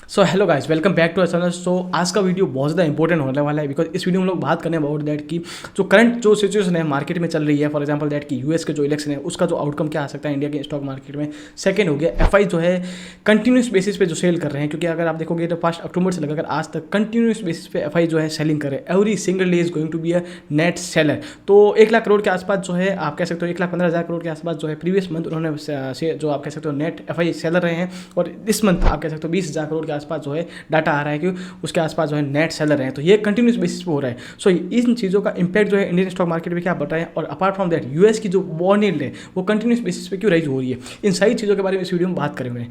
So hello guys, welcome back to our channel. So आज का video बहुत ज़्यादा इंपॉर्टेंट होने वाला है बिकॉज इस वीडियो में हम लोग बात करने अबाउट दैट की जो करंट जो सिचुएशन है मार्केट में चल रही है। फॉर एग्जांपल दैट की यूएस के जो इलेक्शन है उसका जो आउटकम क्या आ सकता है इंडिया के स्टॉक मार्केट में। सेकंड हो गया एफआई जो है कंटिन्यूस बेसिस पे जो सेल कर रहे हैं, क्योंकि अगर आप देखोगे तो 1 अक्टूबर से लगाकर आज तक कंटिन्यूस बेसिस पे एफआई जो है सेलिंग कर रहे हैं। Every single day is going to be a net seller. तो 1 लाख करोड़ के आसपास जो है आप कह सकते हो 1,15,000 करोड़ के आसपास जो है प्रीवियस मंथ उन्होंने जो आप कह सकते हो नेट एफआई सेलर रहे हैं। और इस मंथ आप कह सकते हो 20,000 करोड़ के आसपास जो है डाटा आ रहा है कि उसके आसपास जो है नेट सेलर है। तो ये कंटिन्यूस बेसिस पे हो रहा है। सो इन चीज़ों का इंपैक्ट जो है इंडियन स्टॉक मार्केट में क्या बताएं, और अपार्ट फ्रॉम दैट यूएस की जो बॉन्ड यील्ड है वो कंटिन्यूस बेसिस पे क्यों राइज हो रही है, इन सारी चीज़ों के बारे में इस वीडियो में बात करेंगे।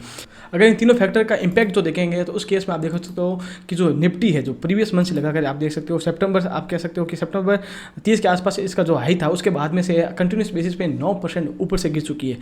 अगर इन तीनों फैक्टर का इंपैक्ट जो देखेंगे तो उस केस में आप देख सकते हो कि जो निफ्टी है जो प्रीवियस मंथ से लगाकर आप देख सकते हो सितंबर, आप कह सकते हो कि सितंबर 30 के आसपास इसका जो हाई था उसके बाद में से कंटिन्यूस बेसिस पे 9% ऊपर से गिर चुकी है।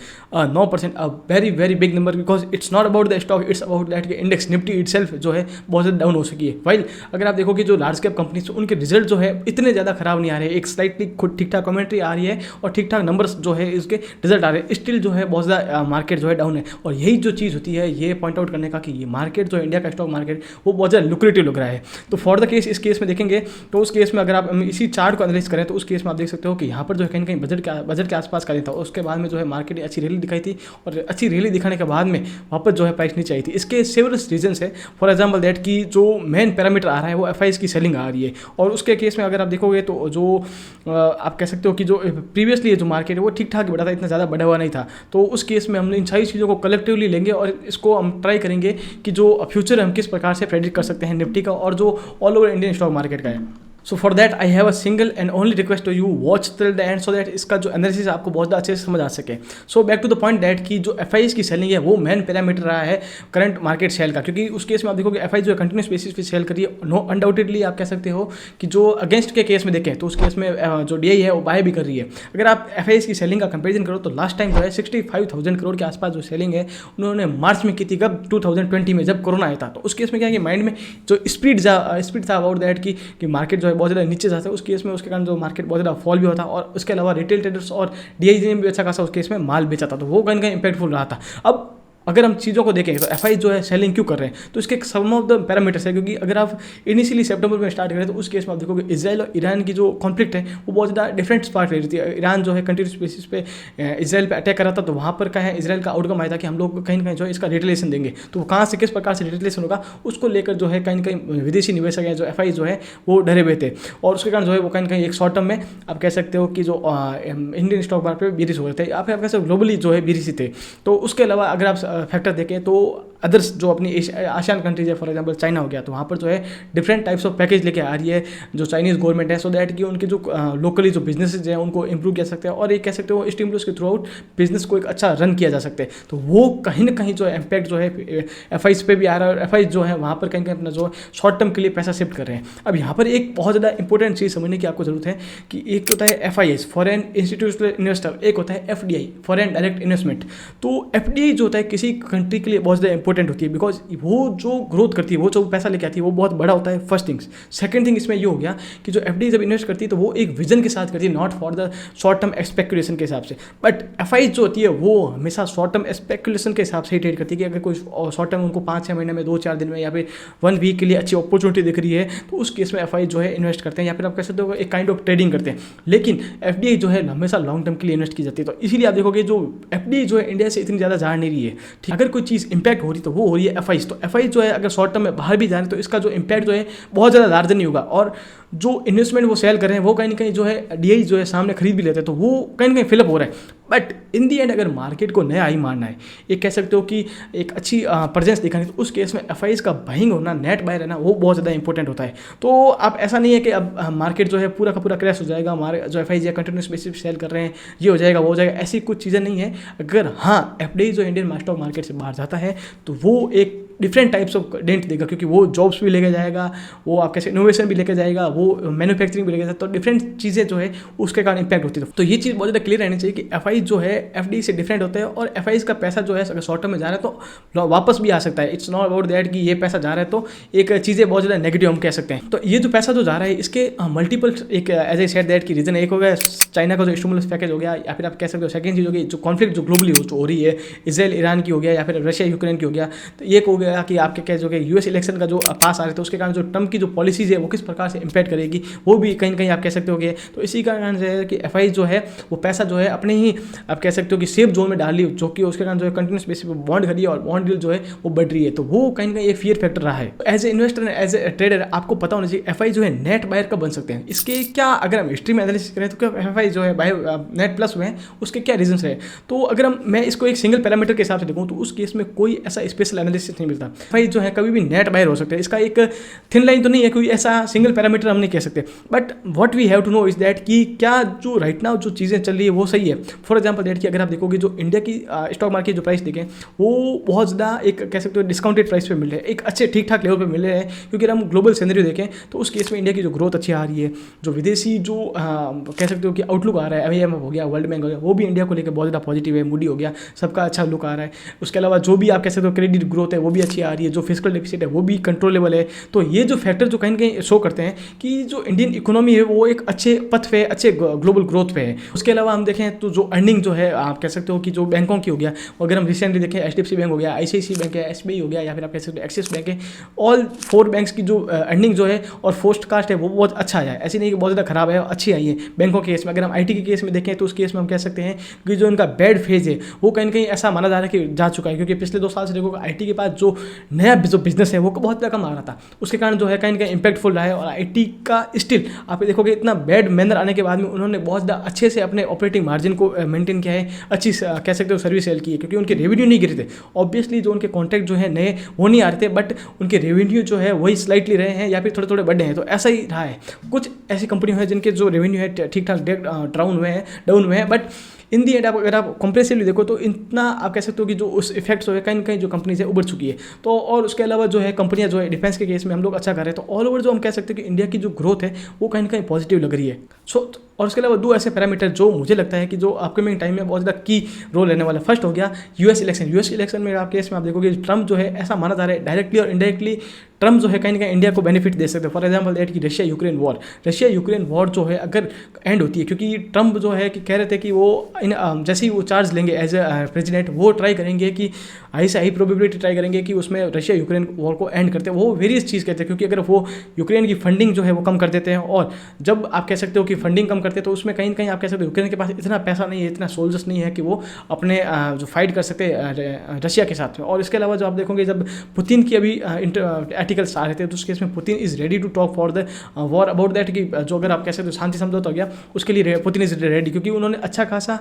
9% a very very big number, because it's not about the stock, it's about that के इंडेक्स निफ्टी इटसेल्फ जो है बहुत ज़्यादा डाउन हो सकी है। वाइल अगर आप देखो कि जो लार्ज कैप कंपनीज उनके रिजल्ट जो है इतने ज़्यादा खराब नहीं आ रहे हैं, एक स्लाइटली खुद ठीक ठाक कमेंट्री आ रही है और ठीक ठाक नंबर्स जो है इसके रिजल्ट आ रहे हैं, स्टिल जो है बहुत ज़्यादा मार्केट जो है डाउन है। और यही जो चीज़ होती है ये पॉइंट आउट करने का कि ये मार्केट जो है इंडिया का स्टॉक मार्केट वो बहुत ज़्यादा लुक्रेटिव लग रहा है। तो फॉर द केस इस केस में देखेंगे तो उस केस में अगर आप इसी चार्ट को एनालाइज करें तो उस केस में आप देख सकते हो कि यहाँ पर जो है कहीं कहीं बजट के आसपास का था, उसके बाद में जो है मार्केट ने अच्छी रैली दिखाई थी और अच्छी रैली दिखाने के बाद में वापस जो है प्राइस नीचे आई थी। इसके सेवरल रीजंस है। फॉर एग्जाम्पल दैट की जो मेन पैरामीटर आ रहा है वो एफआईज की सेलिंग आ रही है। और उसके केस में अगर आप देखोगे तो जो आप कह सकते हो कि जो प्रीवियसली जो मार्केट है वो ठीक ठाक बढ़ा था, इतना ज़्यादा बढ़ा हुआ नहीं था। तो उस केस में हमने इन सारी चीज़ों को कलेक्टिवली लेंगे और इसको हम ट्राई करेंगे कि जो फ्यूचर हम किस प्रकार से प्रेडिक्ट कर सकते हैं निफ्टी का और जो all over Indian stock market का है। So for that I have a single and only request to you, watch till the end so that इसका जो एनालिसिस आपको बहुत ज़्यादा अच्छे से समझ आ सके। So back to the point that की जो एफआईज की सेलिंग है वो मेन पैरामीटर रहा है करंट मार्केट सेल का, क्योंकि उस केस में आप देखोगे एफआई जो है कंटिन्यूस बेसिस पे सेल करिए। नो अनडाउटेडली आप कह सकते हो कि जो अगेंस्ट के केस में देखें तो उस केस में जो डीआई है वो बाय भी कर रही है। अगर आप एफआईज की सेलिंग का कंपेरिजन करो तो लास्ट टाइम जो है 65,000 करोड़ के आसपास जो सेलिंग है उन्होंने मार्च में की थी, कब 2020 में जब कोरोना आया था। तो उस केस में क्या है कि माइंड में जो स्पीड था अबाउट दैट की मार्केट जो है बहुत ज़्यादा नीचे जाता है, उस केस में उसके कारण जो मार्केट बहुत ज़्यादा फॉल भी होता और उसके अलावा रिटेल ट्रेडर्स और डीआई ने भी अच्छा खासा उस केस में माल बेचा था। तो वो कहीं कहीं इंपैक्टफुल रहा था। अब अगर हम चीज़ों को देखें तो एफआई जो है सेलिंग क्यों कर रहे हैं, तो इसके सम ऑफ द पैरामीटर्स है। क्योंकि अगर आप इनिशियली सितंबर में स्टार्ट करें तो उस केस में आप देखोगे इजराइल और ईरान की जो कॉन्फ्लिक्ट है वो बहुत ज़्यादा डिफरेंट पार्ट ले रही थी। ईरान जो है कंटिन्यूस बेसिस पे इजराइल पे अटैक कर रहा था, तो वहाँ पर क्या है इजराइल का आउटकम आया था कि हम लोग कहीं ना कहीं जो है इसका रिटेलिएशन देंगे। तो वो कहाँ से किस प्रकार से रिटेलिएशन होगा उसको लेकर जो है कहीं ना कहीं विदेशी निवेशक हैं जो एफआई जो है वो डरे हुए थे। और उसके कारण जो है वो कहीं ना कहीं एक शॉर्ट टर्म में आप कह सकते हो कि जो इंडियन स्टॉक मार्केट में बेरिश हो रहे थे, आप कह सकते हो ग्लोबली जो है बेरिश थे। तो उसके अलावा अगर आप फैक्टर देखें तो अदर्स जो अपनी आसियान कंट्रीज है, फॉर एग्जांपल चाइना हो गया, तो वहाँ पर जो है डिफरेंट टाइप्स ऑफ पैकेज लेके आ रही है जो चाइनीज़ गवर्नमेंट है, सो दैट कि उनके जो लोकली जो बिजनेसेज हैं उनको इंप्रूव किया सकते हैं और एक कह सकते हो स्टिमुलस के थ्रू आउट बिजनेस को एक अच्छा रन किया जा सकता है। तो वो कहीं ना कहीं जो है इम्पैक्ट जो है एफआईज पे भी आ रहा है और एफआईज जो है वहाँ पर कहीं कहीं अपना जो शॉर्ट टर्म के लिए पैसा शिफ्ट कर रहे हैं। अब यहाँ पर एक बहुत ज़्यादा इंपॉर्टेंट चीज़ समझने की आपको जरूरत है कि एक होता है एफआईएस फॉरेन इंस्टीट्यूशनल इन्वेस्टर, एक होता है एफडीआई फॉरेन डायरेक्ट इन्वेस्टमेंट। तो एफडीआई जो होता है किसी कंट्री के लिए बहुत ज़्यादा इंपॉर्टेंट होती है, बिकॉज वो जो ग्रोथ करती है, वो जो पैसा लेके आती है वो बहुत बड़ा होता है। First things. सेकंड थिंग इसमें ये हो गया कि जो एफडीआई जब इन्वेस्ट करती है तो वो एक विजन के साथ करती है, not for the short term speculation के हिसाब से। बट एफआई जो होती है वो हमेशा शॉर्ट टर्म स्पेकुलेशन के हिसाब से ही ट्रेड करती है कि अगर कोई शॉर्ट टर्म उनको 5-6 महीने में 2-4 दिन में या फिर 1 वीक के लिए अच्छी अपॉर्चुनिटी दिख रही है तो उस केस में एफआई जो है इन्वेस्ट करते हैं या फिर आप कह सकते हो एक काइंड ऑफ ट्रेडिंग करते हैं। लेकिन एफडीआई जो है हमेशा लॉन्ग टर्म के लिए इन्वेस्ट की जाती है। तो इसीलिए आप देखोगे जो एफडीआई जो है इंडिया से इतनी ज़्यादा जा नहीं रही है। ठीक, अगर कोई चीज़ इंपैक्ट हो रही है तो वो हो रही है एफआई। तो एफआई जो है अगर शॉर्ट टर्म में बाहर भी जा रहे हैं तो इसका जो इंपैक्ट जो है बहुत ज़्यादा लार्जर नहीं होगा। और जो इन्वेस्टमेंट वो सेल कर रहे हैं वो कहीं ना कहीं जो है डीआई जो है सामने खरीद भी लेते हैं, तो वो कहीं ना कहीं फिलअप हो रहा है। बट इन दी एंड अगर मार्केट को नया हाई मारना है, एक कह सकते हो कि एक अच्छी प्रेजेंस दिखानी, तो उस केस में एफआईज का बाइंग होना, नेट बाय रहना वो बहुत ज़्यादा इंपॉर्टेंट होता है। तो आप ऐसा नहीं है कि अब मार्केट जो है पूरा का पूरा क्रैश हो जाएगा, हमारे जो एफआईज या कंटिन्यूस बेसिस सेल कर रहे हैं ये हो जाएगा वो हो जाएगा, ऐसी कुछ चीज़ें नहीं है। अगर हाँ एफडीआई जो इंडियन स्टॉक मार्केट से बाहर जाता है तो वो एक डिफरेंट टाइप्स ऑफ डेंट देगा, क्योंकि वो जॉब्स भी लेके जाएगा, वो आप कैसे इनोवेशन भी लेके जाएगा, वो मैन्युफैक्चरिंग भी लेके जाएगा। तो डिफरेंट चीज़ें जो है उसके कारण इंपैक्ट होती है। तो ये चीज़ बहुत ज़्यादा क्लियर रहनी चाहिए कि एफआई जो है एफडी से डिफरेंट होते हैं, और एफ का पैसा जो है अगर शॉर्ट टर्म में जा रहा है तो वापस भी आ सकता है। इट्स नॉट अबाउट दैट कि ये पैसा जा रहा है तो एक चीज़ें बहुत ज़्यादा नेगेटिव हम कह सकते हैं। तो ये जो पैसा जो जा रहा है इसके मल्टीपल एक एज ए सेड दैट की रीजन एक हो गया चाइना का जो स्टिमुलस पैकेज हो गया, या फिर आप कह सकते हो सेकंड चीज़ होगी जो कॉन्फ्लिक्ट जो ग्लोबली हो रही है, इजराइल ईरान की हो गया या फिर रशिया यूक्रेन की हो गया। तो एक हो गया कि आपके कह जो कि यूएस इलेक्शन का जो पास आ रहे थे उसके कारण जो ट्रम्प की जो पॉलिसीज है वो किस प्रकार से इम्पैक्ट करेगी, वो भी कहीं ना कहीं आप कह सकते हो कि तो इसी कारण से है कि एफ जो है वो पैसा जो है अपने ही आप कह सकते हो कि सेफ जोन में डाल ली, जो कि उसके कारण जो है कंटिन्यूस बेसिस पे बॉन्ड खरीदी और बॉन्ड डील जो है वो बढ़ रही है। तो वो कहीं ना कहीं एक फियर फैक्टर रहा है। As a investor as a trader आपको पता होना चाहिए एफ जो है नेट बायर कब बन सकते हैं। इसके क्या अगर हम हिस्ट्री में एनालिसिस करें तो क्या एफ जो है बाय नेट प्लस हुए हैं उसके क्या रीजन है। तो अगर मैं इसको एक सिंगल पैरामीटर के हिसाब से देखूँ तो उस केस में कोई ऐसा स्पेशल एनालिसिस नहीं मिलता। एफ जो है कभी भी नेट बायर हो सकते हैं, इसका एक थिन लाइन तो नहीं है, कोई ऐसा सिंगल पैरामीटर हम नहीं कह सकते। But what we have to know is that कि क्या जो राइट नाउ जो चीज़ें चल रही है वो सही है। फॉर एग्जाम्पल दैट कि अगर आप देखोगे जो इंडिया की स्टॉक मार्केट जो प्राइस देखें वो बहुत ज़्यादा एक कह सकते हो डिस्काउंटेड प्राइस पे मिल रहे हैं, एक अच्छे ठीक ठाक लेवल पे मिल रहे हैं। क्योंकि अगर हम ग्लोबल सिनेरियो देखें तो उस केस में इंडिया की जो ग्रोथ अच्छी आ रही है, जो विदेशी जो कह सकते हो कि आउटलुक आ रहा है, IMF हो गया, वर्ल्ड बैंक हो गया, वो भी इंडिया को लेकर बहुत ज़्यादा पॉजिटिव है, मूडी हो गया, सबका अच्छा लुक आ रहा है। उसके अलावा जो भी आप कह सकते हो क्रेडिट ग्रोथ है वो भी अच्छी आ रही है, जो फिजिकल डेफिसिट है वो भी कंट्रोलेबल है। तो ये जो फैक्टर जो कहीं ना कहीं शो करते हैं कि जो इंडियन इकोनॉमी है वो एक अच्छे पथ पे, अच्छे ग्लोबल ग्रोथ पे है। उसके अलावा हम देखें तो जो अर्निंग जो है आप कह सकते हो कि जो बैंकों की हो गया, अगर हम रिसेंटली देखें HDFC बैंक हो गया, ICICI बैंक है, SBI हो गया, या फिर आप कह सकते हो एक्सिस बैंक है, ऑल 4 बैंक्स की जो अर्निंग जो है और फोरकास्ट है वो बहुत अच्छा आया है। ऐसी नहीं कि बहुत ज़्यादा खराब है, अच्छी आई है बैंकों के केस में। अगर हम IT के केस में देखें तो उस केस में हम कह सकते हैं कि जो इनका बैड फेज है वो कहीं ना कहीं ऐसा माना जा रहा है कि जा चुका है। क्योंकि पिछले 2 साल से देखो IT के पास जो नया जो बिजनेस है वो बहुत ज़्यादा कम आ रहा था, उसके कारण जो है कहीं ना कहीं इंपैक्टफुल रहा है। और IT का स्टिल आप देखोगे इतना बैड मैनर आने के बाद में उन्होंने बहुत ज़्यादा अच्छे से अपने ऑपरेटिंग मार्जिन को मेंटेन किया है, अच्छी कह सकते हो सर्विस सेल की है। क्योंकि उनके रेवेन्यू नहीं गिरे थे, ऑब्वियसली जो उनके कॉन्ट्रैक्ट जो है नए वो नहीं आ रहे थे, बट उनके रेवेन्यू जो है वही स्लाइटली रहे हैं या फिर थोड़े थोड़े बढ़े हैं। तो ऐसा ही रहा है। कुछ ऐसी कंपनी है जिनके जो रेवेन्यू है ठीक ठाक डाउन हुए हैं, बट इन दी एंड अगर आप कंप्रेसिवली देखो तो इतना आप कह सकते हो कि जो उस इफेक्ट्स हो कहीं ना कहीं जो कंपनीज है उभर चुकी है। तो और उसके अलावा जो है कंपनियां जो है डिफेंस के केस में हम लोग अच्छा कर रहे हैं। तो ऑल ओवर जो हम कह सकते हैं कि इंडिया की जो ग्रोथ है वो कहीं ना कहीं पॉजिटिव लग रही है। और उसके अलावा 2 ऐसे पैरामीटर जो मुझे लगता है कि जो अपकमिंग टाइम में बहुत ज़्यादा की रोल रहने वाला है। फर्स्ट हो गया यूएस इलेक्शन में आप केस में आप देखोगे ट्रम्प जो है ऐसा माना जा रहा है डायरेक्टली और इनडायरेक्टली ट्रम्प जो है कहीं ना कहीं इंडिया को बेनिफिट दे सकते हैं। फॉर एग्जाम्पल दैट कि रशिया यूक्रेन वॉर जो है अगर एंड होती है, क्योंकि ट्रम्प जो है कि कह रहे थे कि वो जैसे ही वो चार्ज लेंगे एज ए प्रेसिडेंट वो ट्राई करेंगे कि हाई प्रोबेबिलिटी ट्राई करेंगे कि उसमें रशिया यूक्रेन वॉर को एंड करते हैं। वो वेरियस चीज़ कहते हैं, क्योंकि अगर वो यूक्रेन की फंडिंग जो है वो कम कर देते हैं, और जब आप कह सकते हो कि फंडिंग कम करते हैं तो उसमें कहीं ना कहीं आप कह सकते हो यूक्रेन के पास इतना पैसा नहीं है, इतना सोल्जर्स नहीं है कि वो अपने जो फाइट कर सकते रशिया के साथ में। और इसके अलावा जो आप देखोगे जब पुतिन की अभी आर्टिकल्स आ रहे थे तो उस केस में Putin is ready to talk for the war about that कि जो अगर आप कह सकते हो शांति समझौता हो गया उसके लिए पुतिन इज़ रेडी, क्योंकि उन्होंने अच्छा खासा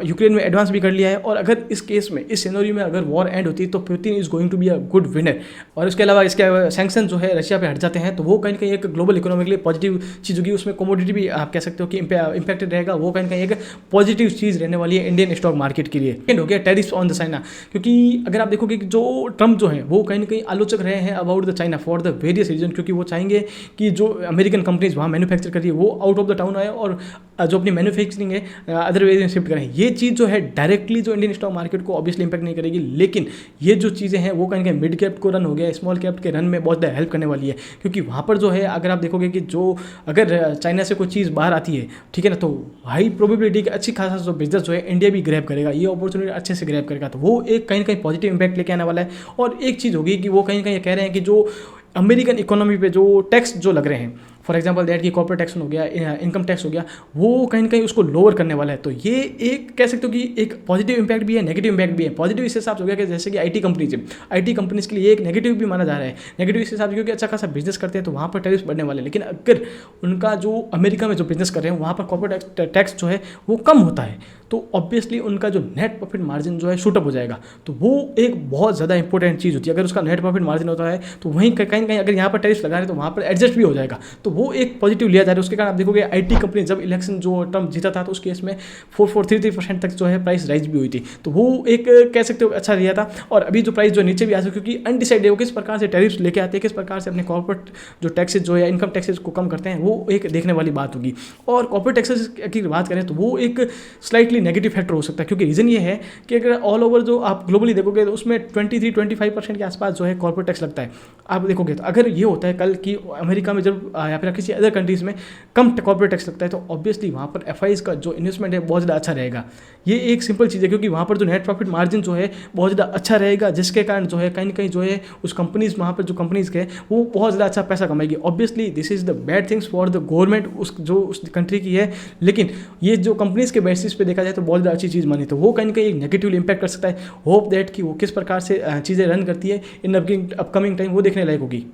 यूक्रेन में एडवांस भी कर लिया है। और अगर इस केस में इस सिनेरियो में अगर वॉर एंड होती है तो Putin is going to be a good winner. और इसके अलावा इसके सैंक्शन जो है रशिया पे हट जाते हैं तो वो कहीं ना कहीं एक ग्लोबल इकोनॉमी के लिए पॉजिटिव चीज़ होगी। उसमें कमोडिटी भी आप कह सकते हो कि इंपैक्टेड रहेगा, वो कहीं ना कहीं एक पॉजिटिव चीज़ रहने वाली है इंडियन स्टॉक मार्केट के लिए। सेकंड हो गया टैरिफ्स ऑन द चाइना, क्योंकि अगर आप देखोगे कि जो ट्रम्प जो है वो कहीं ना कहीं आलोचक रहे हैं about the China for the various reason, क्योंकि वो चाहेंगे कि जो अमेरिकन कंपनीज वहाँ मैन्युफैक्चर कर रही है वो आउट ऑफ द टाउन आए और जो अपनी मैन्युफैक्चरिंग है अदर वेज में शिफ्ट करें। ये चीज़ जो है डायरेक्टली जो इंडियन स्टॉक मार्केट को ऑब्वियसली इंपैक्ट नहीं करेगी, लेकिन ये जो चीज़ें हैं वो कहीं ना कहीं मिड कैप को रन हो गया, स्मॉल कैप के रन में बहुत ज़्यादा हेल्प करने वाली है। क्योंकि वहाँ पर जो है अगर आप देखोगे कि जो अगर चाइना से कोई चीज़ बाहर आती है, ठीक है ना, तो हाई प्रोबेबिलिटी कि अच्छी खासा जो बिजनेस जो है इंडिया भी ग्रैब करेगा, ये अपॉर्चुनिटी अच्छे से ग्रैब करेगा। तो वो एक कहीं ना कहीं पॉजिटिव इंपैक्ट लेके आने वाला है। और एक चीज़ होगी कि वो कहीं ना कहीं कह रहे हैं कि जो अमेरिकन इकोनॉमी पे जो टैक्स जो लग रहे हैं, फॉर एग्जाम्पल दैट कि कॉर्पोरेट टैक्स हो गया, इनकम टैक्स हो गया, वो कहीं ना कहीं उसको लोअर करने वाला है। तो ये एक कह सकते हो कि एक पॉजिटिव इंपैक्ट भी है, नेगेटिव इंपैक्ट भी है। पॉजिटिव इस हिसाब से हो गया कि जैसे कि IT कंपनीज के लिए एक नेगेटिव भी माना जा रहा है। नेगेटिव इस हिसाब से क्योंकि अच्छा खासा बिजनेस करते हैं तो वहाँ पर टैरिफ्स बढ़ने वाले हैं, लेकिन अगर उनका जो अमेरिका में जो बिजनेस कर रहे हैं वहाँ पर कॉर्पोरेट टैक्स जो है वो कम होता है तो ऑब्वियसली उनका जो नेट प्रॉफिट मार्जिन जो है शूटअप हो जाएगा। तो वो एक बहुत ज़्यादा इंपॉर्टेंट चीज़ होती है। अगर उसका नेट प्रॉफिट मार्जिन होता है तो वहीं कहीं ना कहीं अगर यहाँ पर टैरिफ लगा रहे हैं तो वहाँ पर एडजस्ट भी हो जाएगा। तो वो एक पॉजिटिव लिया जा रहा है। उसके कारण आप देखोगे IT कंपनी जब इलेक्शन जो टर्म जीता था तो उस केस में 4.33% तक जो है प्राइस राइज भी हुई थी, तो वो एक कह सकते हो अच्छा रिया था। और अभी जो प्राइस जो नीचे भी आ सकती है क्योंकि अनडिसाइडेड है वो किस प्रकार से टैरिफ्स लेके आते हैं, किस प्रकार से अपने कॉर्पोरेट जो टैक्सेस जो है इनकम टैक्सेस को कम करते हैं, वो एक देखने वाली बात होगी। और कॉर्पोरेट टैक्सेस की बात करें तो वो एक स्लाइटली नेगेटिव फैक्टर हो सकता है, क्योंकि रीज़न ये है कि अगर ऑल ओवर जो आप ग्लोबली देखोगे तो उसमें 23-25% के आसपास जो है कॉर्पोरेट टैक्स लगता है। आप देखोगे तो अगर ये होता है कल की अमेरिका में जब या फिर किसी अदर कंट्रीज़ में कम कॉर्पोरेट टैक्स लगता है तो ऑब्वियसली वहाँ पर FIs का जो इन्वेस्टमेंट है बहुत ज़्यादा अच्छा रहेगा। ये एक सिंपल चीज़ है, क्योंकि वहाँ पर जो नेट प्रॉफिट मार्जिन जो है बहुत ज़्यादा अच्छा रहेगा, जिसके कारण जो है कहीं ना कहीं जो है उस कंपनीज वहाँ पर जो कंपनीज के वो बहुत ज़्यादा अच्छा पैसा कमाएगी। Obviously this is the bad things for the government उस कंट्री की है, लेकिन ये जो कंपनीज के बेसिस पे देखा जाए तो बहुत ज़्यादा अच्छी चीज़ मानी, तो वो कहीं ना कहीं एक नेगेटिवली इंपैक्ट कर सकता है। होप दैट कि वो किस प्रकार से चीज़ें रन करती है इन अपकमिंग टाइम, वो देखने लायक होगी।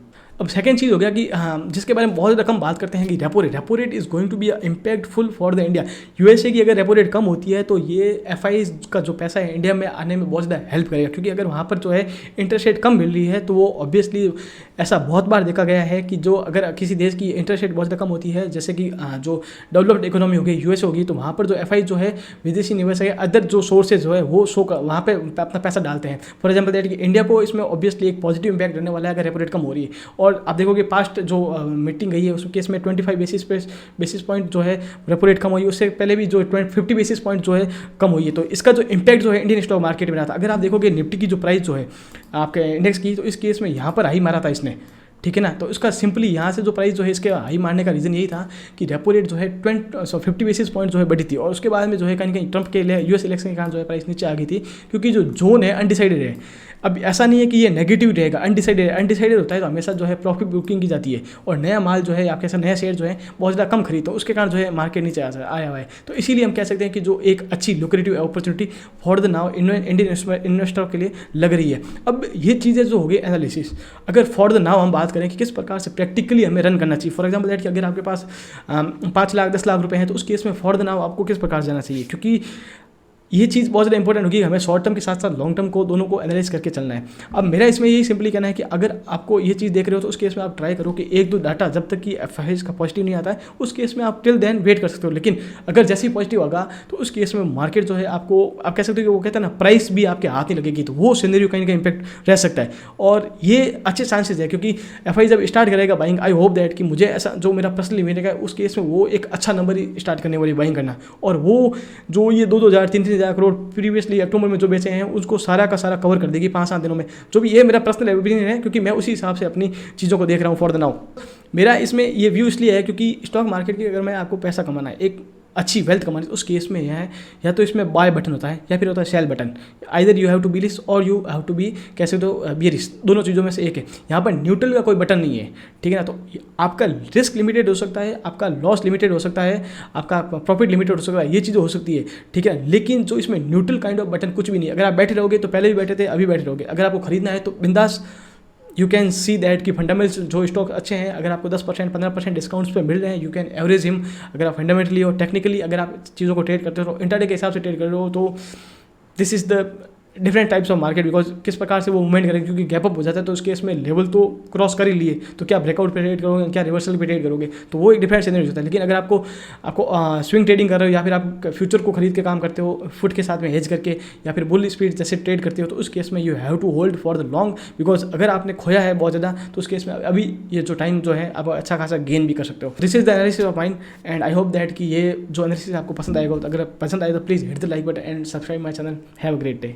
अब सेकंड चीज़ हो गया कि जिसके बारे में बहुत ज़्यादा कम बात करते हैं कि repo rate is going to be impactful for the India. USA की अगर रेपो रेट कम होती है तो ये FIs का जो पैसा है इंडिया में आने में बहुत ज़्यादा हेल्प करेगा, क्योंकि अगर वहाँ पर जो है इंटरेस्ट रेट कम मिल रही है तो वो ऑब्वियसली ऐसा बहुत बार देखा गया है कि जो अगर किसी देश की इंटरेस्ट रेट बहुत ज़्यादा कम होती है, जैसे कि जो डेवलप्ड इकोनॉमी होगी US होगी, तो वहाँ पर जो FI जो है विदेशी निवेशक है अदर जो सोर्सेज जो है वो वहाँ पर अपना पैसा डालते हैं। फॉर एग्जाम्पल दैट कि इंडिया को इसमें ऑब्वियसली एक पॉजिटिव इंपैक्ट रहने वाला है अगर रेपो रेट कम हो रही है। और आप देखोगे पास्ट जो मीटिंग गई है उस केस में 25 बेसिस पॉइंट जो है रेपो रेट कम हुई, उससे पहले भी जो 50 बेसिस पॉइंट जो है कम हुई है। तो इसका जो इम्पैक्ट जो है इंडियन स्टॉक मार्केट में रहा था, अगर आप देखोगे निफ्टी की जो प्राइस जो है आपके इंडेक्स की, तो इस केस में यहाँ पर हाई मारा था इसने, ठीक है ना। तो इसका सिंपली यहाँ से जो प्राइस जो है इसके हाई मारने का रीज़न यही था कि रेपो रेट जो है 50 बेसिस पॉइंट जो है बढ़ी थी, और उसके बाद में जो है कहीं कहीं ट्रंप के लिए US इलेक्शन के कारण जो है प्राइस नीचे आ गई थी, क्योंकि जो जोन है अनडिसाइडेड है। अब ऐसा नहीं है कि ये नेगेटिव रहेगा, अनडिसाइडेड होता है तो हमेशा जो है प्रॉफिट बुकिंग की जाती है, और नया माल जो है आपके साथ नया शेयर जो है बहुत ज़्यादा कम खरीदते, तो उसके कारण जो है मार्केट नीचे आया हुआ है। तो इसीलिए हम कह सकते हैं कि जो एक अच्छी lucrative opportunity for the now Indian investor के लिए लग रही है। अब ये चीज़ें जो हो गई एनालिसिस, अगर फॉर द नाउ हम बात करें कि किस प्रकार से प्रैक्टिकली हमें रन करना चाहिए, फॉर एग्जाम्पल दैट कि अगर आपके पास 5 लाख 10 लाख रुपए हैं तो उस केस में फॉर द नाउ आपको किस प्रकार जाना चाहिए, क्योंकि ये चीज़ बहुत ज़्यादा इंपॉर्टेंट होगी। हमें शॉर्ट टर्म के साथ साथ लॉन्ग टर्म को दोनों को एनालाइज करके चलना है। अब मेरा इसमें यही सिंपली कहना है कि अगर आपको ये चीज़ देख रहे हो तो उस केस में आप ट्राई करो कि 1-2 डाटा जब तक कि FIs का पॉजिटिव नहीं आता है उस केस में आप टिल देन वेट कर सकते हो, लेकिन अगर जैसे ही पॉजिटिव होगा तो उस केस में मार्केट जो है आपको आप कह सकते हो कि वो कहते हैं ना प्राइस भी आपके हाथ नहीं लगेगी, तो वो सिनेरियो कहीं ना कहीं इंपैक्ट रह सकता है। और ये अच्छे चांसेस है क्योंकि FI जब स्टार्ट करेगा बाइंग, आई होप दैट कि मुझे ऐसा जो मेरा पर्सनली मेरे का उस केस में वो एक अच्छा नंबर ही स्टार्ट करने वाली बाइंग करना, और वो जो ये 2-2 हज़ार 3-3 हज़ार करोड़ प्रीवियसली अक्टूबर में जो बेचे हैं उसको सारा का सारा कवर कर देगी 5-7 दिनों में। जो भी ये मेरा पर्सनल ओपिनियन है, क्योंकि मैं उसी हिसाब से अपनी चीज़ों को देख रहा हूँ फॉर द नाउ। मेरा इसमें ये व्यू इसलिए है क्योंकि स्टॉक मार्केट की अगर मैं आपको पैसा कमाना है, एक अच्छी वेल्थ कमानी, उस केस में यह है या तो इसमें बाय बटन होता है या फिर होता है sell button. Either you have to be risk और यू हैव टू बी कैसे तो बी रिस्क, दोनों चीज़ों में से एक है। यहाँ पर न्यूट्रल का कोई बटन नहीं है, ठीक है ना। तो आपका रिस्क लिमिटेड हो सकता है, आपका लॉस लिमिटेड हो सकता है, आपका प्रॉफिट लिमिटेड हो सकता है, ये चीज़ें हो सकती है, ठीक है। लेकिन जो इसमें न्यूट्रल काइंड ऑफ बटन कुछ भी नहीं है। अगर आप बैठे रहोगे तो पहले भी बैठे थे, अभी बैठे रहोगे। अगर आपको खरीदना है तो बिंदास यू कैन सी दैट कि फंडामेंटल्स जो स्टॉक अच्छे हैं, अगर आपको 10% 15% डिस्काउंट्स पे मिल रहे हैं, यू कैन एवरेज हिम। अगर आप फंडामेंटली और टेक्निकली अगर आप चीज़ों को ट्रेड करते हो, इंटरडे के हिसाब से ट्रेड कर रहे हो, तो this is the different types of market, because किस प्रकार से वो मूवमेंट करेंगे, क्योंकि गैप अप हो जाता है तो उस केस में लेवल तो क्रॉस कर ही लिए, तो क्या ब्रेकआउट पे ट्रेड करोगे, क्या रिवर्सल पे ट्रेड करोगे, तो वो एक डिफरेंट सिनेरियो होता है। लेकिन अगर आपको स्विंग ट्रेडिंग कर रहे हो या फिर आप फ्यूचर को खरीद के काम करते हो फुट के साथ में हेज करके, या फिर बुल स्पीड जैसे ट्रेड करते हो, तो उस केस में you have to hold for the long, because अगर आपने खोया है बहुत ज़्यादा तो उस केस में अभी ये जो टाइम जो है आप अच्छा खासा गेन भी कर सकते हो। This is the analysis of mind and I hope that कि ये जो एनालिसिस आपको पसंद आएगा, तो अगर पसंद आए तो please hit the like button and subscribe my channel. Have a great day.